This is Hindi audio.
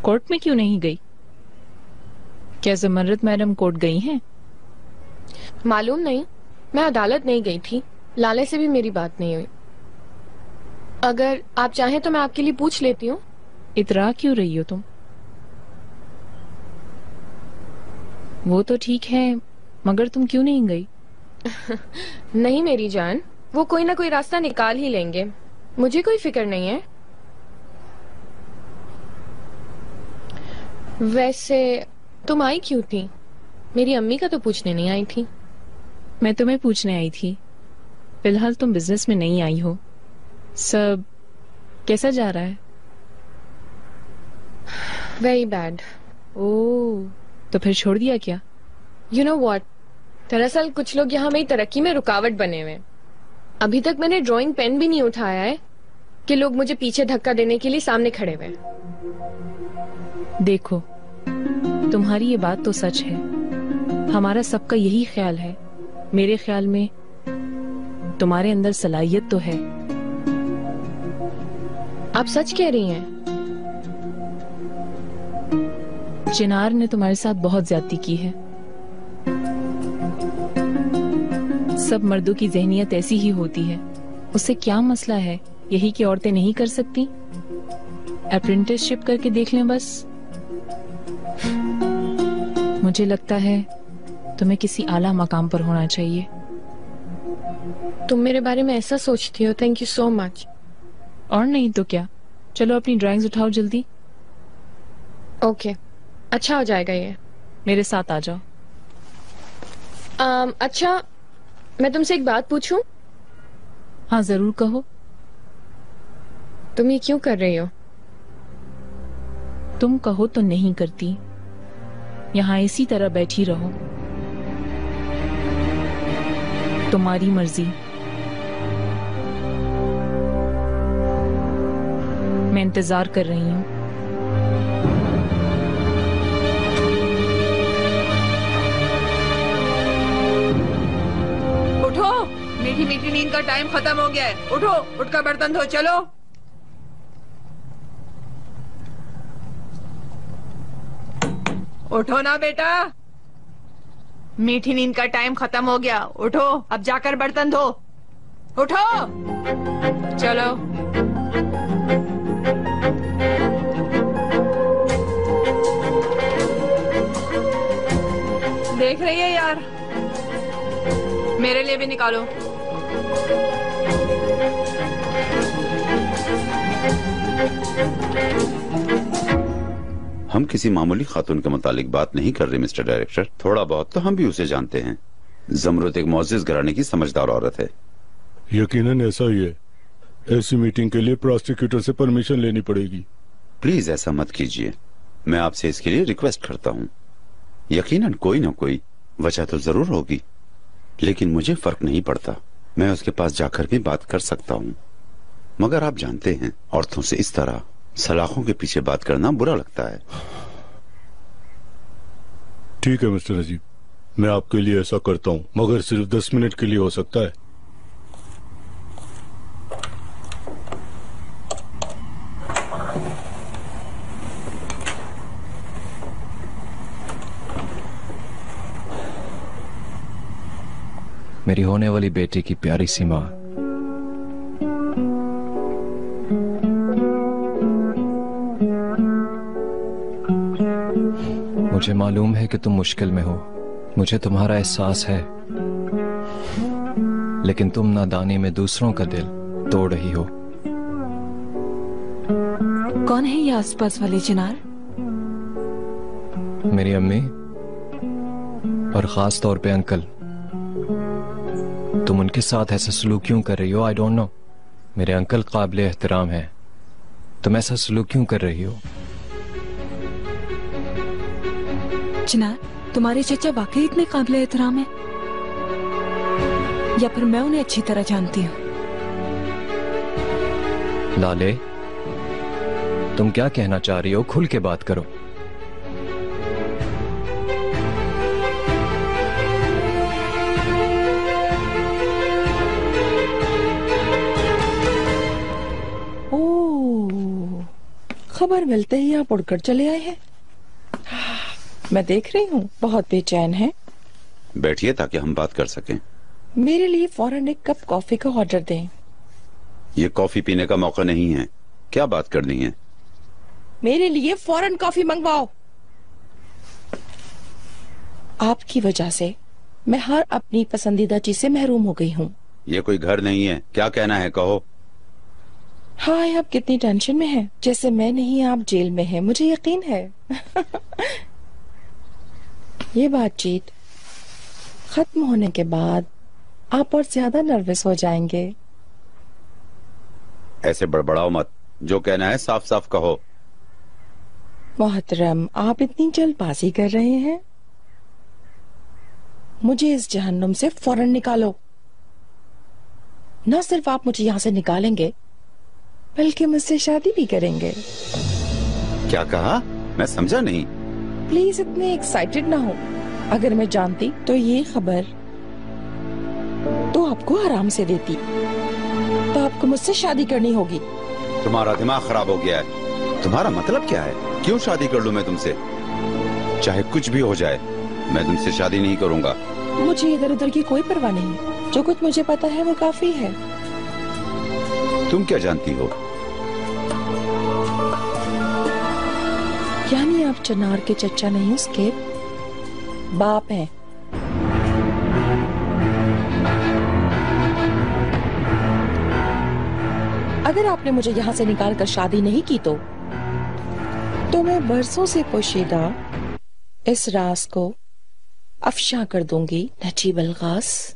कोर्ट में क्यों नहीं गई? क्या जमरत मैडम कोर्ट गई हैं? मालूम नहीं, मैं अदालत नहीं गई थी। लाले से भी मेरी बात नहीं हुई। अगर आप चाहें तो मैं आपके लिए पूछ लेती हूँ। इतरा क्यों रही हो तुम? वो तो ठीक है, मगर तुम क्यों नहीं गई? नहीं मेरी जान, वो कोई ना कोई रास्ता निकाल ही लेंगे, मुझे कोई फिक्र नहीं है। वैसे तुम आई क्यों थी? मेरी अम्मी का तो पूछने नहीं आई थी। मैं तुम्हें पूछने आई थी। फिलहाल तुम बिजनेस में नहीं आई हो। सब कैसा जा रहा है? Very bad. ओह, तो फिर छोड़ दिया क्या? यू नो व्हाट, दरअसल कुछ लोग यहाँ मेरी तरक्की में रुकावट बने हुए। अभी तक मैंने ड्राइंग पेन भी नहीं उठाया है कि लोग मुझे पीछे धक्का देने के लिए सामने खड़े हुए। देखो, तुम्हारी ये बात तो सच है, हमारा सबका यही ख्याल है। मेरे ख्याल में तुम्हारे अंदर सलाहियत तो है। आप सच कह रही हैं? चिनार ने तुम्हारे साथ बहुत ज्यादती की है। सब मर्दों की ज़हनियत ऐसी ही होती है। उससे क्या मसला है, यही कि औरतें नहीं कर सकती? अप्रेंटिसशिप करके देख लें बस। मुझे लगता है तुम्हें किसी आला मकाम पर होना चाहिए। तुम मेरे बारे में ऐसा सोचती हो? Thank you so much. और नहीं तो क्या। चलो अपनी ड्राइंग्स उठाओ जल्दी। ओके, अच्छा हो जाएगा ये। मेरे साथ आ जाओ। अच्छा, मैं तुमसे एक बात पूछूं? हाँ जरूर कहो। तुम ये क्यों कर रही हो? तुम कहो तो नहीं करती। यहाँ इसी तरह बैठी रहो, तुम्हारी मर्जी। मैं इंतजार कर रही हूँ। उठो, मीठी मीठी नींद का टाइम खत्म हो गया है। उठो, उठकर बर्तन धो। चलो उठो ना बेटा, मीठी नींद का टाइम खत्म हो गया। उठो, अब जाकर बर्तन धो। उठो, चलो। देख रही है यार, मेरे लिए भी निकालो। हम किसी मामूली खातून के मुतालिक बात नहीं कर रहे मिस्टर डायरेक्टर। थोड़ा बहुत तो हम भी उसे जानते हैं। जमरुत एक मोअज़्ज़िज़ घराने की समझदार औरत है। यकीनन ऐसा ही है। ऐसी मीटिंग के लिए प्रोसिक्यूटर से परमिशन लेनी पड़ेगी। प्लीज ऐसा मत कीजिए, मैं आपसे इसके लिए रिक्वेस्ट करता हूँ। यकीनन कोई ना कोई वजह तो जरूर होगी, लेकिन मुझे फर्क नहीं पड़ता। मैं उसके पास जाकर भी बात कर सकता हूँ। मगर आप जानते हैं, औरतों से इस तरह सलाखों के पीछे बात करना बुरा लगता है। ठीक है मिस्टर अजीब, मैं आपके लिए ऐसा करता हूँ, मगर सिर्फ 10 मिनट के लिए हो सकता है। मेरी होने वाली बेटी की प्यारी सी माँ, मुझे मालूम है कि तुम मुश्किल में हो, मुझे तुम्हारा एहसास है, लेकिन तुम नादानी में दूसरों का दिल तोड़ रही हो। कौन है ये आसपास वाले चिनार? मेरी अम्मी और खास तौर पे अंकल। तुम उनके साथ ऐसा सलूक क्यों कर रही हो? I don't know. मेरे अंकल काबिल एहतराम है, तुम ऐसा सलूक क्यों कर रही हो? चिनार, तुम्हारे चचा वाकई इतने काबिल एहतराम है, या फिर मैं उन्हें अच्छी तरह जानती हूँ? लाले, तुम क्या कहना चाह रही हो? खुल के बात करो। खबर मिलते ही आप उड़कर चले आए हैं। मैं देख रही हूँ बहुत बेचैन है। बैठिए ताकि हम बात कर सकें। मेरे लिए फौरन एक कप कॉफी का ऑर्डर दें। ये कॉफी पीने का मौका नहीं है। क्या बात करनी है? मेरे लिए फौरन कॉफी मंगवाओ। आपकी वजह से मैं हर अपनी पसंदीदा चीज से महरूम हो गई हूँ। ये कोई घर नहीं है। क्या कहना है कहो। हाय, आप कितनी टेंशन में हैं। जैसे मैं नहीं, आप जेल में हैं, मुझे यकीन है। ये बातचीत खत्म होने के बाद आप और ज्यादा नर्वस हो जाएंगे। ऐसे बड़बड़ाओ मत। जो कहना है साफ साफ कहो। मोहतरम, आप इतनी जल्दबाजी कर रहे हैं। मुझे इस जहन्नुम से फौरन निकालो। न सिर्फ आप मुझे यहाँ से निकालेंगे बल्कि मुझसे शादी भी करेंगे। क्या कहा? मैं समझा नहीं। प्लीज इतने एक्साइटेड ना हो। अगर मैं जानती तो ये खबर तो आपको आराम से देती। तो आपको मुझसे शादी करनी होगी। तुम्हारा दिमाग खराब हो गया है। तुम्हारा मतलब क्या है? क्यों शादी कर लूं मैं तुमसे? चाहे कुछ भी हो जाए, मैं तुमसे शादी नहीं करूंगा। मुझे इधर उधर की कोई परवाह नहीं। जो कुछ मुझे पता है वो काफी है। तुम क्या जानती हो? यानी आप चिनार के चचा नहीं, उसके बाप हैं। अगर आपने मुझे यहाँ से निकाल कर शादी नहीं की तो मैं बरसों से पोशीदा इस राज को अफशा कर दूंगी। नजीब अलगास।